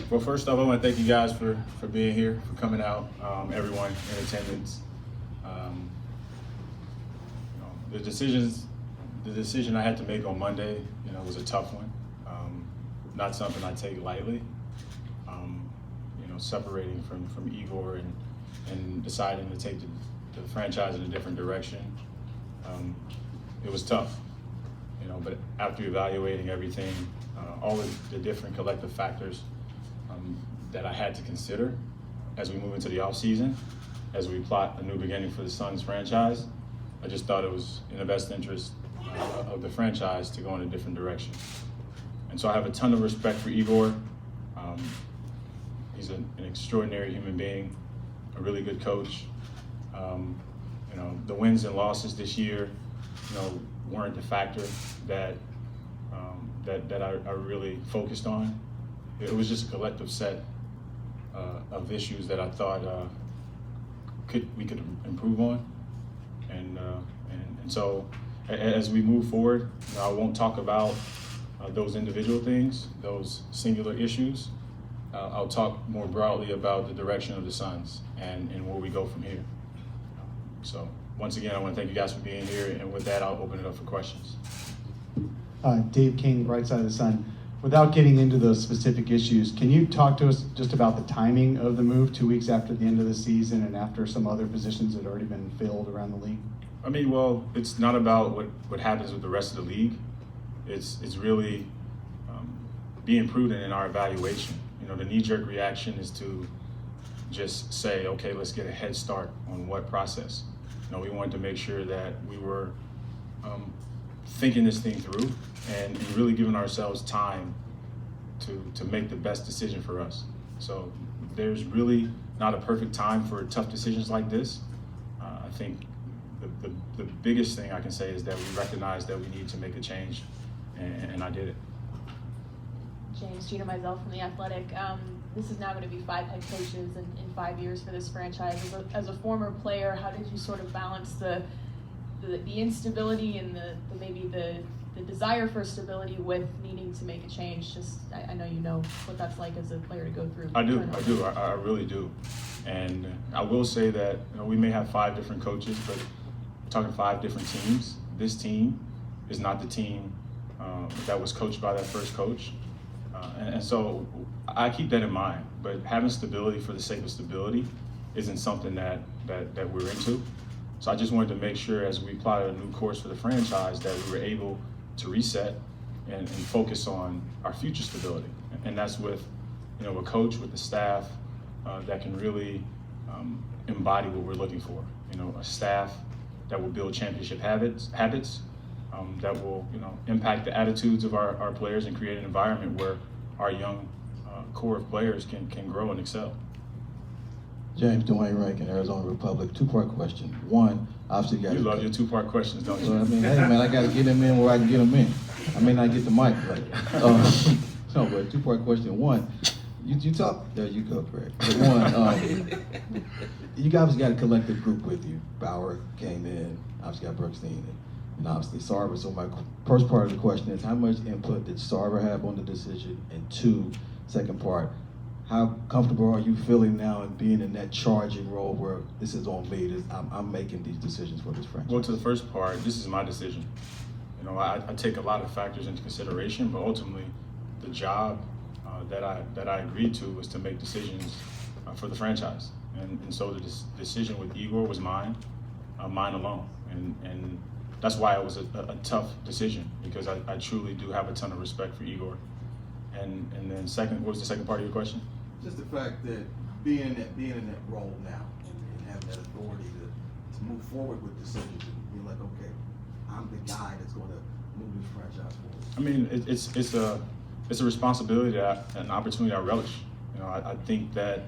Well, first off, I want to thank you guys for being here, for coming out, everyone in attendance. The decision I had to make on Monday, was a tough one. Not something I take lightly. Separating from Igor and deciding to take the franchise in a different direction, it was tough. But after evaluating everything, all of the different collective factors that I had to consider as we move into the offseason, as we plot a new beginning for the Suns franchise, I just thought it was in the best interest of the franchise to go in a different direction. And so I have a ton of respect for Igor. He's an extraordinary human being, a really good coach. The wins and losses this year, weren't the factor that I really focused on. It was just a collective set of issues that I thought we could improve on, and so as we move forward, I won't talk about those individual things, those singular issues. I'll talk more broadly about the direction of the Suns and where we go from here. So once again, I want to thank you guys for being here, and with that, I'll open it up for questions. Dave King, Bright Side of the Sun. Without getting into those specific issues, can you talk to us just about the timing of the move 2 weeks after the end of the season and after some other positions that had already been filled around the league? Well, it's not about what happens with the rest of the league. It's really being prudent in our evaluation. The knee-jerk reaction is to just say, okay, let's get a head start on what process. We wanted to make sure that we were thinking this thing through and really giving ourselves time to make the best decision for us. So there's really not a perfect time for tough decisions like this. I think the biggest thing I can say is that we recognize that we need to make a change, and I did it. James, Gina Mizell from The Athletic. This is now going to be 5 head coaches in 5 years for this franchise. As a former player, how did you sort of balance the instability and maybe the desire for stability with needing to make a change? I know you know what that's like as a player to go through. I really do. And I will say that we may have 5 different coaches, but we're talking 5 different teams. This team is not the team that was coached by that first coach. And so I keep that in mind, but having stability for the sake of stability isn't something that we're into. So I just wanted to make sure as we plotted a new course for the franchise that we were able to reset and focus on our future stability. And that's with, a coach, with the staff that can really embody what we're looking for. A staff that will build championship habits that will, impact the attitudes of our players and create an environment where our young core of players can grow and excel. James Dwayne Rankin, Arizona Republic. 2-part question. One, obviously you love your 2-part questions, don't you? Well, hey man, I got to get them in where I can get them in. I may not get the mic right. No, but 2-part question. One, you talk. There you go, Greg. But one, you guys got a collective group with you. Bauer came in. Obviously got Brookstein and obviously Sarver. So my first part of the question is, how much input did Sarver have on the decision? And 2, second part, how comfortable are you feeling now in being in that charging role where this is on me, I'm making these decisions for this franchise? Well, to the first part, this is my decision. I take a lot of factors into consideration, but ultimately the job that I agreed to was to make decisions for the franchise. And so the decision with Igor was mine alone. And that's why it was a tough decision, because I truly do have a ton of respect for Igor. And then second, what was the second part of your question? Just the fact that being in that role now and having that authority to move forward with decisions and be like, okay, I'm the guy that's going to move this franchise forward. It's a responsibility, an opportunity I relish. I think that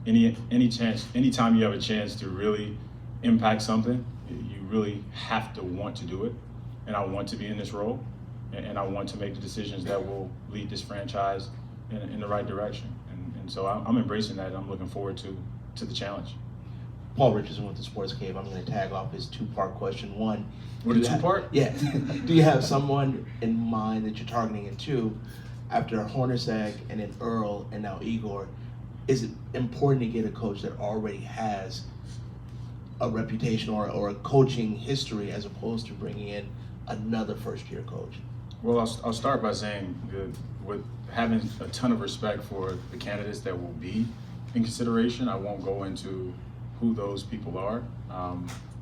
anytime you have a chance to really impact something, you really have to want to do it. And I want to be in this role, and I want to make the decisions that will lead this franchise in the right direction. And so I'm embracing that, and I'm looking forward to the challenge. Paul Richardson with the Sports Cave. I'm going to tag off his 2-part question. One, What, a 2-part? Yeah. Do you have someone in mind that you're targeting? And 2, after Hornacek and then Earl and now Igor, is it important to get a coach that already has a reputation or a coaching history as opposed to bringing in another first-year coach? Well, I'll start by saying with having a ton of respect for the candidates that will be in consideration, I won't go into who those people are,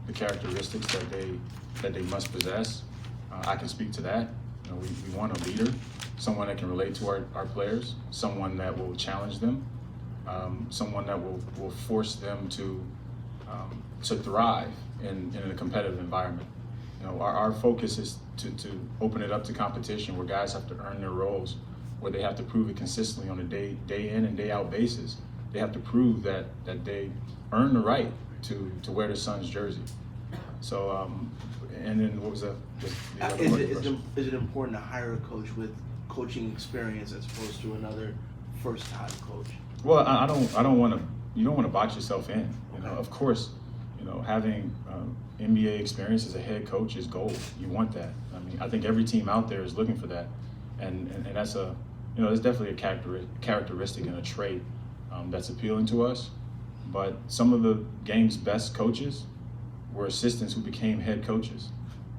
the characteristics that they must possess. I can speak to that. You know, we want a leader, someone that can relate to our players, someone that will challenge them, someone that will force them to thrive in a competitive environment. You know, our focus is to open it up to competition where guys have to earn their roles, where they have to prove it consistently on a day in and day out basis. They have to prove that they earn the right to wear the Suns jersey. So, and then what was the other part of the question? Is it important to hire a coach with coaching experience as opposed to another first-time coach? Well, I don't want to. You don't want to box yourself in. You know, of course, you know, having NBA experience as a head coach is gold. You want that. I mean, I think every team out there is looking for that, and that's it's definitely a characteristic and a trait that's appealing to us. But some of the game's best coaches were assistants who became head coaches.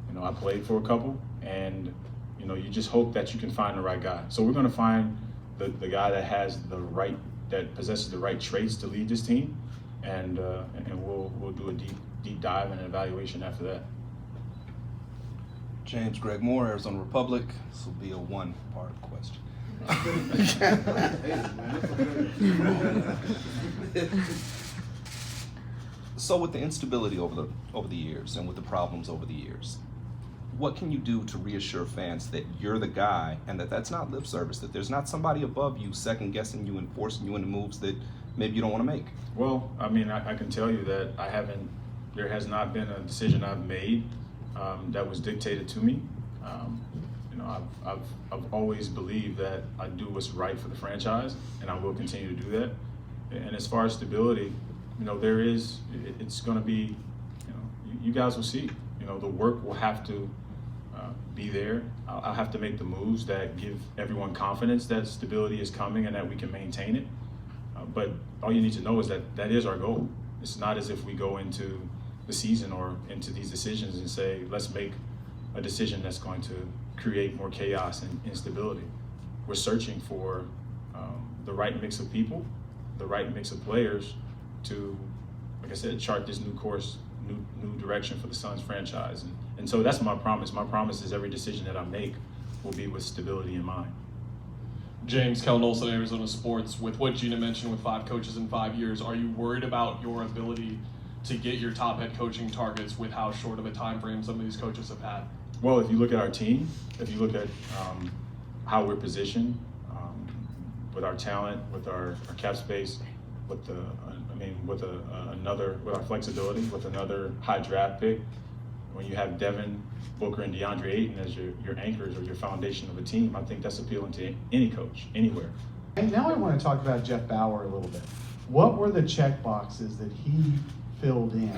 You know, I played for a couple, and you know, you just hope that you can find the right guy. So we're going to find the guy that possesses the right traits to lead this team, and we'll do a deep dive and an evaluation after that. James Greg Moore, Arizona Republic. This will be a one-part question. So with the instability over the years and with the problems over the years, what can you do to reassure fans that you're the guy and that that's not lip service, that there's not somebody above you second guessing you and forcing you into moves that maybe you don't want to make? Well, I mean, I can tell you that there has not been a decision I've made that was dictated to me. You know, I've always believed that I do what's right for the franchise, and I will continue to do that. And as far as stability, you know, it's going to be, you know, you guys will see. You know, the work will have to be there. I'll have to make the moves that give everyone confidence that stability is coming and that we can maintain it. But all you need to know is that is our goal. It's not as if we go into the season or into these decisions and say, let's make a decision that's going to create more chaos and instability. We're searching for the right mix of people, the right mix of players to, like I said, chart this new course, new direction for the Suns franchise. And so that's my promise. My promise is every decision that I make will be with stability in mind. James, Kellen Olson, Arizona Sports. With what Gina mentioned with 5 coaches in 5 years, are you worried about your ability to get your top head coaching targets with how short of a time frame some of these coaches have had? Well, if you look at our team, if you look at how we're positioned with our talent, with our cap space, with our flexibility, with another high draft pick, when you have Devin Booker and DeAndre Ayton as your anchors or your foundation of a team, I think that's appealing to any coach, anywhere. And now I want to talk about Jeff Bauer a little bit. What were the check boxes that he filled in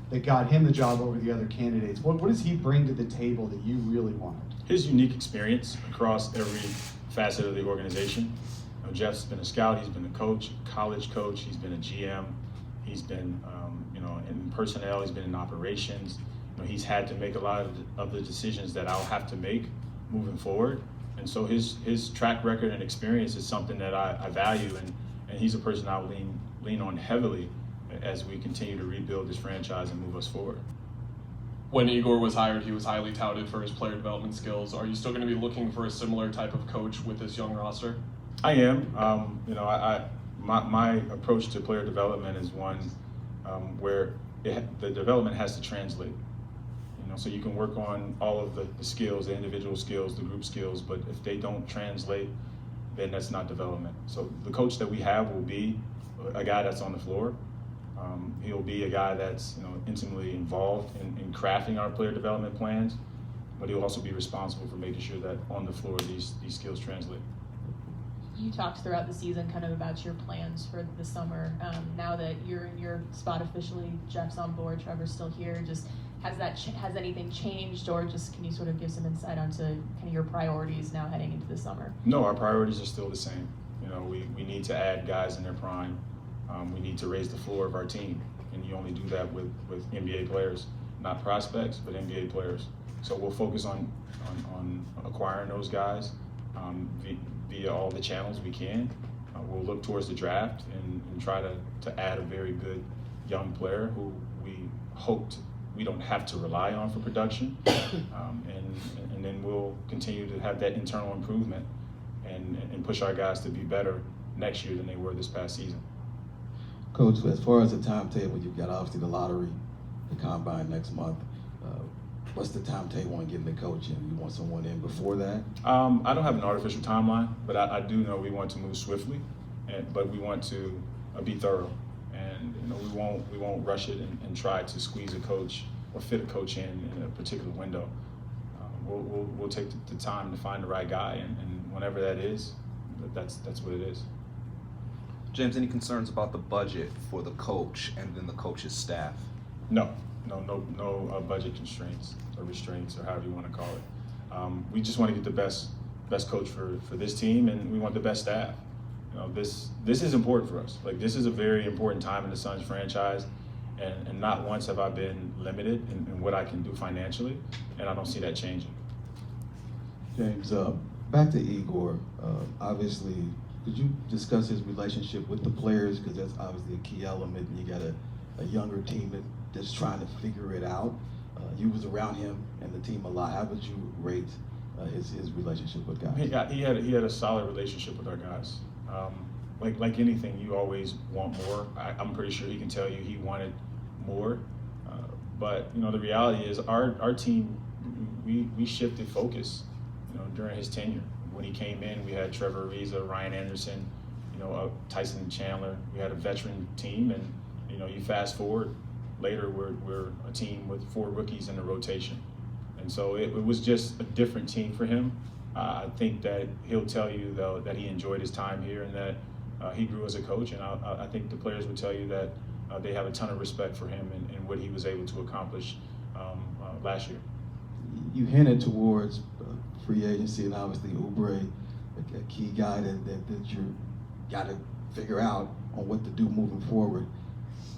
that got him the job over the other candidates? What does he bring to the table that you really wanted? His unique experience across every facet of the organization. You know, Jeff's been a scout, he's been a coach, college coach, he's been a GM, he's been in personnel, he's been in operations. You know, he's had to make a lot of the decisions that I'll have to make moving forward. And so his track record and experience is something that I value, and he's a person I'll lean on heavily as we continue to rebuild this franchise and move us forward. When Igor was hired, he was highly touted for his player development skills. Are you still going to be looking for a similar type of coach with this young roster? I am. My approach to player development is one where the development has to translate. You know, so you can work on all of the skills, the individual skills, the group skills, but if they don't translate, then that's not development. So the coach that we have will be a guy that's on the floor. He'll be a guy that's intimately involved in crafting our player development plans, but he'll also be responsible for making sure that on the floor these skills translate. You talked throughout the season kind of about your plans for the summer. Now that you're in your spot officially, Jeff's on board, Trevor's still here, just has anything changed, or just can you sort of give some insight onto kind of your priorities now heading into the summer? No, our priorities are still the same. You know, we need to add guys in their prime. We need to raise the floor of our team, and you only do that with NBA players, not prospects, but NBA players. So we'll focus on acquiring those guys via all the channels we can. We'll look towards the draft and try to add a very good young player who we hoped we don't have to rely on for production, and then we'll continue to have that internal improvement and push our guys to be better next year than they were this past season. Coach, as far as the timetable, you've got obviously the lottery, the combine next month. What's the timetable on getting the coach in? You want someone in before that? I don't have an artificial timeline, but I do know we want to move swiftly, but we want to be thorough, and you know we won't rush it and try to squeeze a coach or fit a coach in a particular window. We'll take the time to find the right guy, and whenever that is, that's what it is. James, any concerns about the budget for the coach and then the coach's staff? No budget constraints or restraints or however you want to call it. We just want to get the best coach for this team, and we want the best staff. You know, this is important for us. Like, this is a very important time in the Suns franchise, and not once have I been limited in what I can do financially, and I don't see that changing. James, back to Igor. Obviously, could you discuss his relationship with the players? Because that's obviously a key element. You got a younger team that's trying to figure it out. You was around him and the team a lot. How would you rate his relationship with guys? He had a solid relationship with our guys. Like anything, you always want more. I'm pretty sure he can tell you he wanted more. But you know, the reality is our team, we shifted focus. You know, during his tenure, when he came in, we had Trevor Ariza, Ryan Anderson, you know, Tyson Chandler. We had a veteran team, and you know, you fast forward. Later, we're a team with 4 rookies in the rotation. And so it was just a different team for him. I think that he'll tell you, though, that he enjoyed his time here and that he grew as a coach. And I think the players would tell you that they have a ton of respect for him and what he was able to accomplish last year. You hinted towards free agency, and obviously Oubre, a key guy that you got to figure out on what to do moving forward.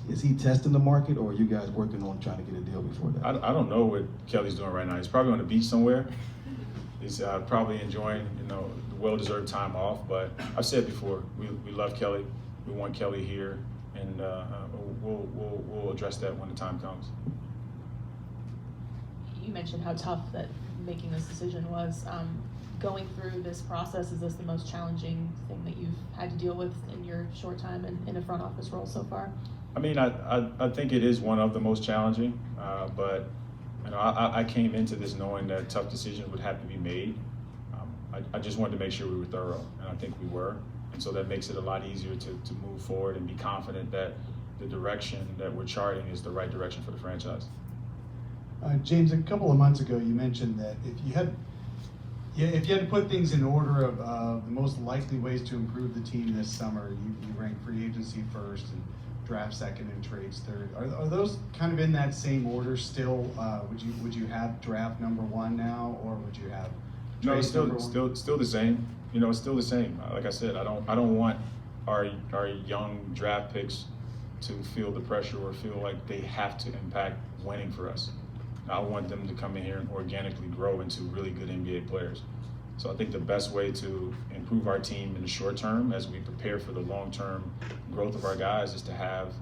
Is he testing the market, or are you guys working on trying to get a deal before that? I don't know what Kelly's doing right now. He's probably on the beach somewhere. He's probably enjoying, you know, the well-deserved time off. But I've said before, we love Kelly. We want Kelly here, and we'll address that when the time comes. You mentioned how tough that making this decision was. Going through this process, is this the most challenging thing that you've had to deal with in your short time in a front office role so far? I mean, I think it is one of the most challenging, but you know, I came into this knowing that tough decisions would have to be made. I just wanted to make sure we were thorough, and I think we were. And so that makes it a lot easier to move forward and be confident that the direction that we're charting is the right direction for the franchise. James, a couple of months ago, you mentioned that if you had to put things in order of the most likely ways to improve the team this summer, you rank free agency first and draft second and trades third. Are those kind of in that same order still? Would you have draft number 1 now, or would you have No, it's number 1? still the same. You know, it's still the same. Like I said, I don't want our young draft picks to feel the pressure or feel like they have to impact winning for us. I want them to come in here and organically grow into really good NBA players. So I think the best way to improve our team in the short term as we prepare for the long-term growth of our guys is to have,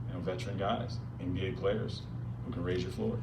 you know, veteran guys, NBA players who can raise your floor.